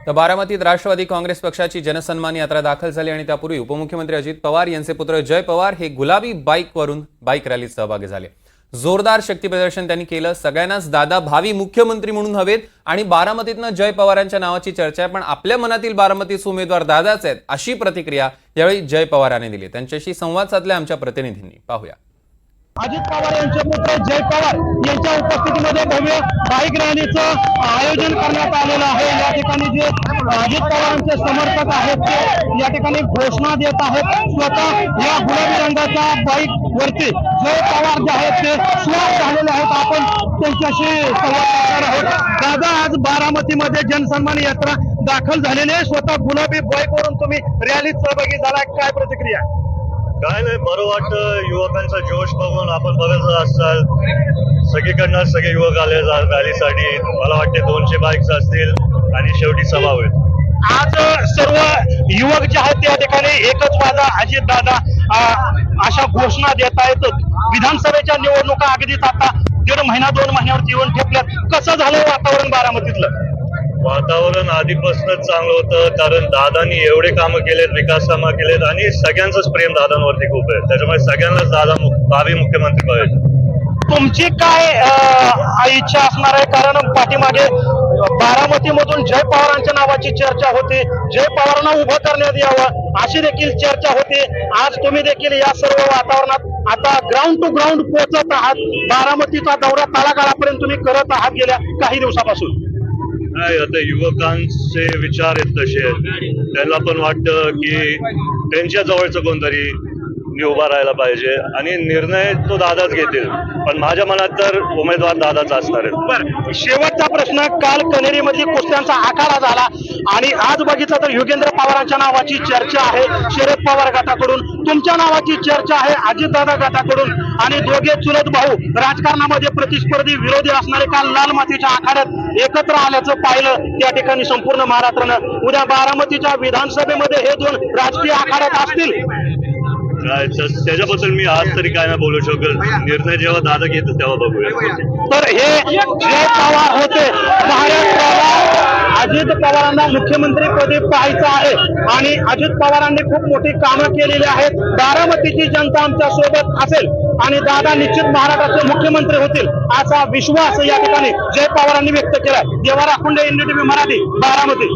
तर बारामतीत राष्ट्रवादी काँग्रेस पक्षाची जनसन्मान यात्रा दाखल झाली आणि त्यापूर्वी उपमुख्यमंत्री अजित पवार यांचे पुत्र जय पवार हे गुलाबी बाईकवरून बाईक रॅलीत सहभागी झाले। जोरदार शक्ती प्रदर्शन त्यांनी केलं। सगळ्यांनाच दादा भावी मुख्यमंत्री म्हणून हवेत आणि बारामतीतनं जय पवारांच्या नावाची चर्चा आहे, पण आपल्या मनातील बारामतीचे उमेदवार दादाच आहेत अशी प्रतिक्रिया यावेळी जय पवारांनी दिली। त्यांच्याशी संवाद साधला आमच्या प्रतिनिधींनी, पाहूया। अजित पवार यांचे पुत्र जय पवार यांच्या उपस्थितीमध्ये भव्य बाईक रॅलीचं आयोजन करण्यात आलेलं आहे। या ठिकाणी जे अजित पवारांचे समर्थक आहेत ते या ठिकाणी घोषणा देत आहेत। स्वतः या गुलाबी रंगाच्या बाईक वरती जय पवार जे आहेत ते स्वार झालेले आहेत। आपण त्यांच्याशी संवाद साधणार आहोत। दादा, आज बारामतीमध्ये जनसन्मान यात्रा दाखल झालेली आहे। स्वतः गुलाबी बाईकवरून तुम्ही रॅलीत सहभागी झाला, काय प्रतिक्रिया? काय नाही, बरं वाटतं। युवकांचा जोश बघून आपण बघत असाल सगळीकडनं सगळे युवक आले रॅलीसाठी। मला वाटते 200 बाईक्स असतील आणि शेवटी सभा होईल। आज सर्व युवक जे आहेत त्या ठिकाणी एकच वादा अजित दादा अशा घोषणा देत आहेत। विधानसभेच्या निवडणुका अगदीच आता 1.5 महिना 2 महिन्यावर येऊन ठेपल्यात। कसं झालं वातावरण बारामतीतलं? वातावरण आधीपासूनच चांगलं होतं, कारण दादांनी एवढे कामं केलेत, विकास कामं केलेत आणि सगळ्यांचंच प्रेम दादांवरती खूप आहे। त्याच्यामुळे सगळ्यांनाच दादा भावी मुख्यमंत्री पाहिजे। तुमची काय इच्छा असणार आहे? कारण पाठीमागे बारामतीमधून जय पवारांच्या नावाची चर्चा होती, जय पवारांना उभं करण्यात यावं अशी देखील चर्चा होती। आज तुम्ही देखील या सर्व वातावरणात आता ग्राउंड टू ग्राउंड पोहोचत आहात। बारामतीचा दौरा तळागाळापर्यंत तुम्ही करत आहात गेल्या काही दिवसापासून। नाही, आता युवकांचे विचार आहेत तसे, त्यांना पण वाटतं की त्यांच्या जवळचं कोणतरी उभा राहायला पाहिजे आणि निर्णय तो दादाच घेतील, पण माझ्या मनात तर उमेदवार दादाच असणार आहे। बरं, शेवटचा प्रश्न, काल कनेरीमध्ये कुस्त्यांचा आखाडा झाला आणि आज बघितलं तर युगेंद्र पवारांच्या नावाची चर्चा आहे शरद पवार गटाकडून, तुमच्या नावाची चर्चा आहे अजितदादा गटाकडून आणि दोघे चुलत भाऊ राजकारणामध्ये प्रतिस्पर्धी विरोधी असणारे काल लाल मातीच्या आखाड्यात एकत्र आल्याचं पाहिलं त्या ठिकाणी संपूर्ण महाराष्ट्रानं। उद्या बारामतीच्या विधानसभेमध्ये हे 2 राजकीय आखाड्यात असतील। त्याच्याबद्दल मी आज तरी काय नाही बोलू शकत, निर्णय जेव्हा दादा घेतो तेव्हा बघूया। तर हे जय पवार होते। महाराष्ट्राला अजित पवारांना मुख्यमंत्रीपदी पाहायचं आहे आणि अजित पवारांनी खूप मोठी कामं केलेली आहेत। बारामतीची जनता आमच्या सोबत असेल आणि दादा निश्चित महाराष्ट्राचे मुख्यमंत्री होतील असा विश्वास या ठिकाणी जय पवारांनी व्यक्त केला। देवा राखुंडे, NDTV मराठी, बारामती।